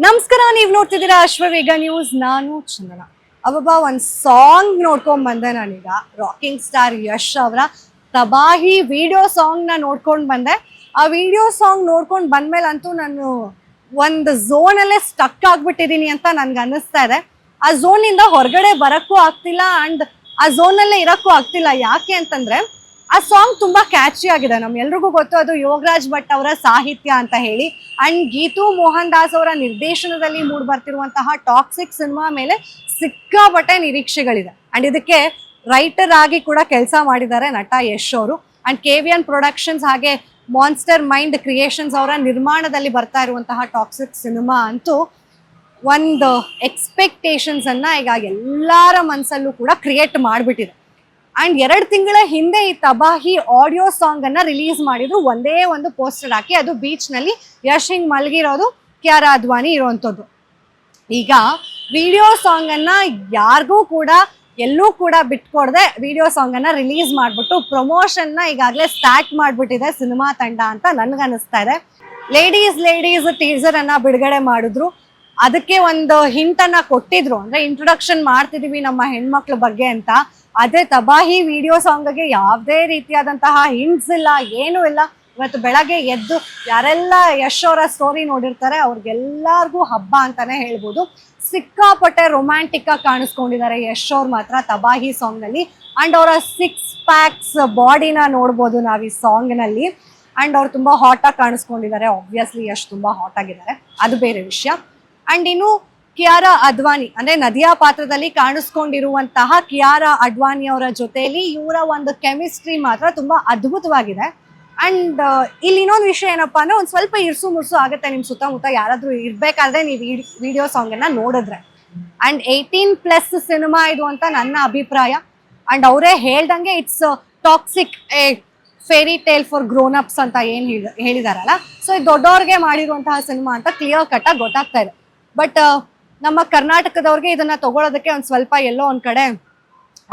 ನಮಸ್ಕಾರ, ನೀವು ನೋಡ್ತಿದ್ದೀರಾ ಅಶ್ವವೇಗ ನ್ಯೂಸ್. ನಾನು ಚಂದನ. ಅವೊಬ್ಬ ಒಂದು ಸಾಂಗ್ ನೋಡ್ಕೊಂಡ್ ಬಂದೆ ನಾನೀಗ. ರಾಕಿಂಗ್ ಸ್ಟಾರ್ ಯಶ್ ಅವರ ತಬಾಹಿ ವಿಡಿಯೋ ಸಾಂಗ್ನ ನೋಡ್ಕೊಂಡು ಬಂದೆ. ಆ ವಿಡಿಯೋ ಸಾಂಗ್ ನೋಡ್ಕೊಂಡು ಬಂದ್ಮೇಲಂತೂ ನಾನು ಒಂದು ಝೋನಲ್ಲೇ ಸ್ಟಕ್ ಆಗ್ಬಿಟ್ಟಿದ್ದೀನಿ ಅಂತ ನನ್ಗೆ ಅನ್ನಿಸ್ತಾ ಇದೆ. ಆ ಝೋನಿಂದ ಹೊರಗಡೆ ಬರೋಕ್ಕೂ ಆಗ್ತಿಲ್ಲ ಆ್ಯಂಡ್ ಆ ಝೋನಲ್ಲೇ ಇರೋಕ್ಕೂ ಆಗ್ತಿಲ್ಲ. ಯಾಕೆ ಅಂತಂದ್ರೆ ಆ ಸಾಂಗ್ ತುಂಬಾ ಕ್ಯಾಚಿ ಆಗಿದೆ. ನಮ್ಗೆಲ್ರಿಗೂ ಗೊತ್ತು ಅದು ಯೋಗರಾಜ್ ಭಟ್ ಅವರ ಸಾಹಿತ್ಯ ಅಂತ ಹೇಳಿ. ಅಂಡ್ ಗೀತು ಮೋಹನ್ ದಾಸ್ ಅವರ ನಿರ್ದೇಶನದಲ್ಲಿ ಮೂಡ್ ಬರ್ತಿರುವಂತಹ ಟಾಕ್ಸಿಕ್ ಸಿನಿಮಾ ಮೇಲೆ ಸಿಕ್ಕಾಪಟ್ಟೆ ನಿರೀಕ್ಷೆಗಳಿದೆ. ಅಂಡ್ ಇದಕ್ಕೆ ರೈಟರ್ ಆಗಿ ಕೂಡ ಕೆಲಸ ಮಾಡಿದ್ದಾರೆ ನಟ ಯಶ್ ಅವರು. ಅಂಡ್ KVN ಪ್ರೊಡಕ್ಷನ್ಸ್ ಹಾಗೆ ಮಾನ್ಸ್ಟರ್ ಮೈಂಡ್ ಕ್ರಿಯೇಷನ್ಸ್ ಅವರ ನಿರ್ಮಾಣದಲ್ಲಿ ಬರ್ತಾ ಇರುವಂತಹ ಟಾಕ್ಸಿಕ್ ಸಿನಿಮಾ ಅಂತೂ ಒಂದು ಎಕ್ಸ್ಪೆಕ್ಟೇಷನ್ಸ್ ಅನ್ನ ಈಗ ಎಲ್ಲರ ಮನಸ್ಸಲ್ಲೂ ಕೂಡ ಕ್ರಿಯೇಟ್ ಮಾಡಿಬಿಟ್ಟಿದೆ. ಅಂಡ್ 2 ತಿಂಗಳ ಹಿಂದೆ ಈ ತಬಾಹಿ ಆಡಿಯೋ ಸಾಂಗ್ ಅನ್ನ ರಿಲೀಸ್ ಮಾಡಿದ್ರು. ಒಂದೇ ಒಂದು ಪೋಸ್ಟರ್ ಹಾಕಿ, ಅದು ಬೀಚ್ ನಲ್ಲಿ ಯಶ್ ಹಿಂಗ್ ಮಲಗಿರೋದು, ಕಿಯಾರಾ ಅದ್ವಾನಿ ಇರುವಂತದ್ದು. ಈಗ ವಿಡಿಯೋ ಸಾಂಗ್ ಅನ್ನ ಯಾರಿಗೂ ಕೂಡ ಎಲ್ಲೂ ಕೂಡ ಬಿಟ್ಕೊಡದೆ ವಿಡಿಯೋ ಸಾಂಗ್ ಅನ್ನ ರಿಲೀಸ್ ಮಾಡ್ಬಿಟ್ಟು ಪ್ರಮೋಷನ್ ನ ಈಗಾಗಲೇ ಸ್ಟಾರ್ಟ್ ಮಾಡ್ಬಿಟ್ಟಿದೆ ಸಿನಿಮಾ ತಂಡ ಅಂತ ನನ್ಗನ್ನಿಸ್ತಾ ಇದೆ. ಲೇಡೀಸ್ ಟೀಸರ್ ಅನ್ನ ಬಿಡುಗಡೆ ಮಾಡಿದ್ರು. ಅದಕ್ಕೆ ಒಂದು ಹಿಂಟ್ ಅನ್ನ ಕೊಟ್ಟಿದ್ರು, ಅಂದ್ರೆ ಇಂಟ್ರೊಡಕ್ಷನ್ ಮಾಡ್ತಿದೀವಿ ನಮ್ಮ ಹೆಣ್ಮಕ್ಳ ಬಗ್ಗೆ ಅಂತ. ಅದೇ ತಬಾಹಿ ವಿಡಿಯೋ ಸಾಂಗ್ಗೆ ಯಾವುದೇ ರೀತಿಯಾದಂತಹ ಹಿಂಟ್ಸ್ ಇಲ್ಲ, ಏನೂ ಇಲ್ಲ. ಇವತ್ತು ಬೆಳಗ್ಗೆ ಎದ್ದು ಯಾರೆಲ್ಲ ಯಶ್ ಅವರ ಸ್ಟೋರಿ ನೋಡಿರ್ತಾರೆ ಅವ್ರಿಗೆಲ್ಲರಿಗೂ ಹಬ್ಬ ಅಂತಾನೆ ಹೇಳ್ಬೋದು. ಸಿಕ್ಕಾಪಟ್ಟೆ ರೊಮ್ಯಾಂಟಿಕ್ ಆಗಿ ಕಾಣಿಸ್ಕೊಂಡಿದ್ದಾರೆ ಯಶ್ ಅವ್ರು ಮಾತ್ರ ತಬಾಹಿ ಸಾಂಗ್ ನಲ್ಲಿ. ಅಂಡ್ ಅವರ 6 ಪ್ಯಾಕ್ಸ್ ಬಾಡಿನ ನೋಡ್ಬೋದು ನಾವು ಈ ಸಾಂಗ್ ನಲ್ಲಿ. ಅಂಡ್ ಅವ್ರು ತುಂಬಾ ಹಾಟ್ ಆಗಿ ಕಾಣಿಸ್ಕೊಂಡಿದ್ದಾರೆ. ಆಬ್ವಿಯಸ್ಲಿ ಯಶ್ ತುಂಬಾ ಹಾಟ್ ಆಗಿದ್ದಾರೆ, ಅದು ಬೇರೆ ವಿಷಯ. ಅಂಡ್ ಇನ್ನು ಕಿಯಾರಾ ಅದ್ವಾನಿ, ಅಂದ್ರೆ ನದಿಯಾ ಪಾತ್ರದಲ್ಲಿ ಕಾಣಿಸ್ಕೊಂಡಿರುವಂತಹ ಕಿಯಾರಾ ಅಡ್ವಾಣಿ ಅವರ ಜೊತೆಯಲ್ಲಿ ಇವರ ಒಂದು ಕೆಮಿಸ್ಟ್ರಿ ಮಾತ್ರ ತುಂಬಾ ಅದ್ಭುತವಾಗಿದೆ. ಅಂಡ್ ಇಲ್ಲಿ ಇನ್ನೊಂದು ವಿಷಯ ಏನಪ್ಪಾ ಅಂದ್ರೆ ಒಂದ್ ಸ್ವಲ್ಪ ಇರ್ಸು ಮುರ್ಸು ಆಗುತ್ತೆ ನಿಮ್ ಸುತ್ತಮುತ್ತ ಯಾರಾದ್ರೂ ಇರ್ಬೇಕಾದ್ರೆ ನೀವು ವಿಡಿಯೋ ಸಾಂಗ್ ಅನ್ನ ನೋಡಿದ್ರೆ. ಅಂಡ್ 18+ ಸಿನಿಮಾ ಇದು ಅಂತ ನನ್ನ ಅಭಿಪ್ರಾಯ. ಅಂಡ್ ಅವರೇ ಹೇಳ್ದಂಗೆ it's toxic a fairy tale for grown ups ಅಂತ ಏನ್ ಹೇಳಿದಾರಲ್ಲ, ಸೊ ಇದು ದೊಡ್ಡವ್ರಿಗೆ ಮಾಡಿರುವಂತಹ ಸಿನಿಮಾ ಅಂತ ಕ್ಲಿಯರ್ ಕಟ್ ಆಗಿ ಗೊತ್ತಾಗ್ತಾ ಇದೆ. ಬಟ್ ನಮ್ಮ ಕರ್ನಾಟಕದವ್ರಿಗೆ ಇದನ್ನ ತಗೊಳ್ಳೋದಕ್ಕೆ ಒಂದ್ ಸ್ವಲ್ಪ ಎಲ್ಲೋ ಒಂದ್ ಕಡೆ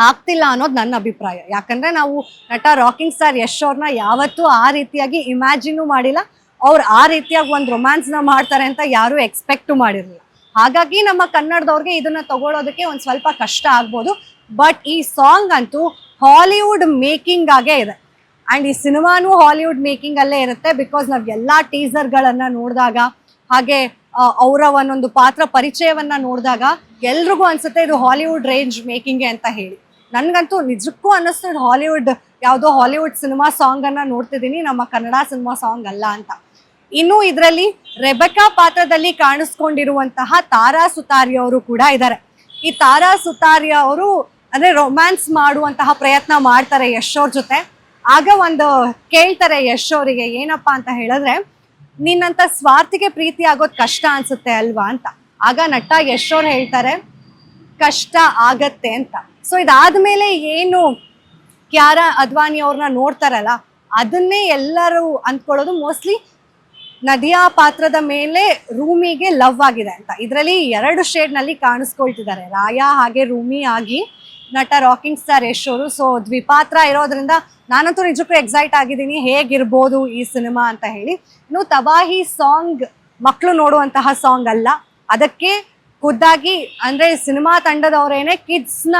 ಆಗ್ತಿಲ್ಲ ಅನ್ನೋದು ನನ್ನ ಅಭಿಪ್ರಾಯ. ಯಾಕಂದ್ರೆ ನಾವು ನಟ ರಾಕಿಂಗ್ ಸ್ಟಾರ್ ಯಶ್ ಅವ್ರನ್ನ ಯಾವತ್ತೂ ಆ ರೀತಿಯಾಗಿ ಇಮ್ಯಾಜಿನೂ ಮಾಡಿಲ್ಲ. ಅವ್ರು ಆ ರೀತಿಯಾಗಿ ಒಂದು ರೊಮ್ಯಾನ್ಸ್ನ ಮಾಡ್ತಾರೆ ಅಂತ ಯಾರು ಎಕ್ಸ್ಪೆಕ್ಟು ಮಾಡಿರಲಿಲ್ಲ. ಹಾಗಾಗಿ ನಮ್ಮ ಕನ್ನಡದವ್ರಿಗೆ ಇದನ್ನ ತಗೊಳ್ಳೋದಕ್ಕೆ ಒಂದ್ ಸ್ವಲ್ಪ ಕಷ್ಟ ಆಗ್ಬೋದು. ಬಟ್ ಈ ಸಾಂಗ್ ಅಂತೂ ಹಾಲಿವುಡ್ ಮೇಕಿಂಗ್ ಆಗೇ ಇದೆ. ಅಂಡ್ ಈ ಸಿನಿಮಾನು ಹಾಲಿವುಡ್ ಮೇಕಿಂಗ್ ಅಲ್ಲೇ ಇರುತ್ತೆ. ಬಿಕಾಸ್ ನಾವ್ ಎಲ್ಲಾ ಟೀಸರ್ಗಳನ್ನ ನೋಡಿದಾಗ ಹಾಗೆ ಅವರ ಒಂದೊಂದು ಪಾತ್ರ ಪರಿಚಯವನ್ನ ನೋಡಿದಾಗ ಎಲ್ರಿಗೂ ಅನ್ಸುತ್ತೆ ಇದು ಹಾಲಿವುಡ್ ರೇಂಜ್ ಮೇಕಿಂಗ್ ಅಂತ ಹೇಳಿ. ನನ್ಗಂತೂ ನಿಜಕ್ಕೂ ಅನ್ನಿಸ್ತು ಇದು ಯಾವುದೋ ಹಾಲಿವುಡ್ ಸಿನಿಮಾ ಸಾಂಗ್ ಅನ್ನ ನೋಡ್ತಿದ್ದೀನಿ, ನಮ್ಮ ಕನ್ನಡ ಸಿನಿಮಾ ಸಾಂಗ್ ಅಲ್ಲ ಅಂತ. ಇನ್ನು ಇದರಲ್ಲಿ ರೆಬೆಕಾ ಪಾತ್ರದಲ್ಲಿ ಕಾಣಿಸ್ಕೊಂಡಿರುವಂತಹ ತಾರಾ ಸುತಾರಿಯಾ ಅವರು ಕೂಡ ಇದ್ದಾರೆ. ಈ ತಾರಾ ಸುತಾರಿಯಾ ಅವರು ಅಂದ್ರೆ ರೊಮ್ಯಾನ್ಸ್ ಮಾಡುವಂತಹ ಪ್ರಯತ್ನ ಮಾಡ್ತಾರೆ ಯಶ್ ಅವ್ರ ಜೊತೆ. ಆಗ ಒಂದು ಕೇಳ್ತಾರೆ ಯಶ್ ಅವರಿಗೆ, ಏನಪ್ಪಾ ಅಂತ ಹೇಳಿದ್ರೆ, ನಿನ್ನಂತ ಸ್ವಾರ್ಥಿಗೆ ಪ್ರೀತಿ ಆಗೋದು ಕಷ್ಟ ಅನ್ಸುತ್ತೆ ಅಲ್ವಾ ಅಂತ. ಆಗ ನಟ ಯಶ್ ಅವ್ರು ಹೇಳ್ತಾರೆ, ಕಷ್ಟ ಆಗತ್ತೆ ಅಂತ. ಸೊ ಇದಾದ್ಮೇಲೆ ಏನು ಕಿಯಾರಾ ಅದ್ವಾನಿ ಅವ್ರನ್ನ ನೋಡ್ತಾರಲ್ಲ, ಅದನ್ನೇ ಎಲ್ಲರೂ ಅಂದ್ಕೊಳ್ಳೋದು ಮೋಸ್ಟ್ಲಿ ನದಿಯಾ ಪಾತ್ರದ ಮೇಲೆ ರೂಮಿಗೆ ಲವ್ ಆಗಿದೆ ಅಂತ. ಇದರಲ್ಲಿ 2 ಶೇಡ್ ನಲ್ಲಿ ಕಾಣಿಸ್ಕೊಳ್ತಿದ್ದಾರೆ, ರಾಯಾ ಹಾಗೆ ರೂಮಿ ಆಗಿ ನಟ ರಾಕಿಂಗ್ ಸ್ಟಾರ್ ಯಶ್ ಅವರು. ಸೊ ದ್ವಿಪಾತ್ರ ಇರೋದ್ರಿಂದ ನಾನಂತೂ ನಿಜಕ್ಕೂ ಎಕ್ಸೈಟ್ ಆಗಿದ್ದೀನಿ ಹೇಗಿರ್ಬೋದು ಈ ಸಿನಿಮಾ ಅಂತ ಹೇಳಿ. ಇನ್ನು ತಬಾಹಿ ಸಾಂಗ್ ಮಕ್ಕಳು ನೋಡುವಂತಹ ಸಾಂಗ್ ಅಲ್ಲ, ಅದಕ್ಕೆ ಖುದ್ದಾಗಿ ಅಂದ್ರೆ ಸಿನಿಮಾ ತಂಡದವರೇನೆ ಕಿಡ್ಸ್ನ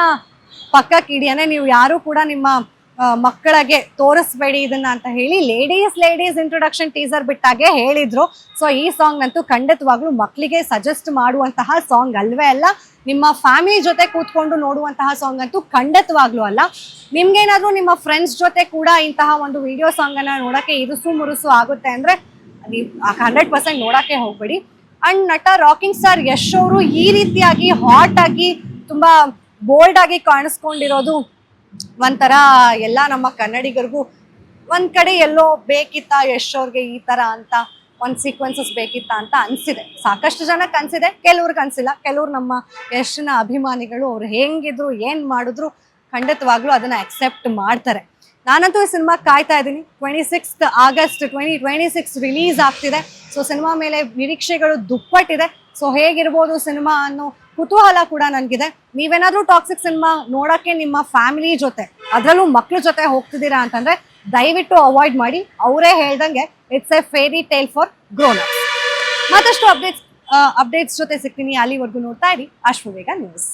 ಪಕ್ಕಕ್ಕೆ ಇಡಿ, ಅಂದ್ರೆ ನೀವು ಯಾರು ಕೂಡ ನಿಮ್ಮ ಮಕ್ಕಳಿಗೆ ತೋರಿಸ್ಬೇಡಿ ಇದನ್ನ ಅಂತ ಹೇಳಿ ಲೇಡೀಸ್ ಇಂಟ್ರೊಡಕ್ಷನ್ ಟೀಸರ್ ಬಿಟ್ಟಾಗೆ ಹೇಳಿದ್ರು. ಸೊ ಈ ಸಾಂಗ್ ಅಂತೂ ಖಂಡಿತವಾಗ್ಲೂ ಮಕ್ಕಳಿಗೆ ಸಜೆಸ್ಟ್ ಮಾಡುವಂತಹ ಸಾಂಗ್ ಅಲ್ವೇ ಅಲ್ಲ, ನಿಮ್ಮ ಫ್ಯಾಮಿಲಿ ಜೊತೆ ಕೂತ್ಕೊಂಡು ನೋಡುವಂತಹ ಸಾಂಗ್ ಅಂತೂ ಖಂಡಿತವಾಗ್ಲೂ ಅಲ್ಲ. ನಿಮ್ಗೇನಾದ್ರೂ ನಿಮ್ಮ ಫ್ರೆಂಡ್ಸ್ ಜೊತೆ ಕೂಡ ಇಂತಹ ಒಂದು ವಿಡಿಯೋ ಸಾಂಗ್ ಅನ್ನ ನೋಡಕ್ಕೆ ಇರುಸು ಮುರುಸು ಆಗುತ್ತೆ ಅಂದ್ರೆ ನೀವು 100% ನೋಡಕ್ಕೆ ಹೋಗ್ಬೇಡಿ. ಅಂಡ್ ನಟ ರಾಕಿಂಗ್ ಸ್ಟಾರ್ ಯಶ್ ಅವರು ಈ ರೀತಿಯಾಗಿ ಹಾಟ್ ಆಗಿ ತುಂಬಾ ಬೋಲ್ಡ್ ಆಗಿ ಕಾಣಿಸ್ಕೊಂಡಿರೋದು ಒಂಥರ ಎಲ್ಲ ನಮ್ಮ ಕನ್ನಡಿಗರಿಗೂ ಒಂದ್ ಕಡೆ ಎಲ್ಲೋ ಬೇಕಿತ್ತ ಯಶ್ ಅವ್ರಿಗೆ ಈ ತರ ಅಂತ ಒಂದ್ ಸೀಕ್ವೆನ್ಸಸ್ ಬೇಕಿತ್ತ ಅಂತ ಅನ್ಸಿದೆ. ಸಾಕಷ್ಟು ಜನಕ್ಕೆ ಅನ್ಸಿದೆ, ಕೆಲವ್ರಿಗೆ ಅನ್ಸಿಲ್ಲ. ಕೆಲವ್ರು ನಮ್ಮ ಯಶ್ನ ಅಭಿಮಾನಿಗಳು ಅವ್ರು ಹೆಂಗಿದ್ರು ಏನ್ ಮಾಡಿದ್ರು ಖಂಡಿತವಾಗ್ಲೂ ಅದನ್ನ ಅಕ್ಸೆಪ್ಟ್ ಮಾಡ್ತಾರೆ. ನಾನಂತೂ ಈ ಸಿನಿಮಾ ಕಾಯ್ತಾ ಇದ್ದೀನಿ. 26 ಆಗಸ್ಟ್ 2026 ರಿಲೀಸ್ ಆಗ್ತಿದೆ. ಸೊ ಸಿನಿಮಾ ಮೇಲೆ ನಿರೀಕ್ಷೆಗಳು ದುಪ್ಪಟ್ಟಿದೆ. ಸೊ ಹೇಗಿರ್ಬೋದು ಸಿನಿಮಾ ಅನ್ನೋ ಕುತೂಹಲ ಕೂಡ ನನಗಿದೆ. ನೀವೇನಾದ್ರೂ ಟಾಕ್ಸಿಕ್ ಸಿನಿಮಾ ನೋಡಕ್ಕೆ ನಿಮ್ಮ ಫ್ಯಾಮಿಲಿ ಜೊತೆ, ಅದರಲ್ಲೂ ಮಕ್ಳ ಜೊತೆ ಹೋಗ್ತಿದ್ದೀರಾ ಅಂತಂದ್ರೆ ದಯವಿಟ್ಟು ಅವಾಯ್ಡ್ ಮಾಡಿ. ಅವರೇ ಹೇಳ್ದಂಗೆ it's a fairy tale for grown ups. ಮತ್ತಷ್ಟು ಅಪ್ಡೇಟ್ಸ್ ಅಪ್ಡೇಟ್ಸ್ ಜೊತೆ ಸಿಗ್ತೀನಿ. ಅಲ್ಲಿವರೆಗೂ ನೋಡ್ತಾ ಇರಿ ಅಶ್ವವೇಗ ನ್ಯೂಸ್.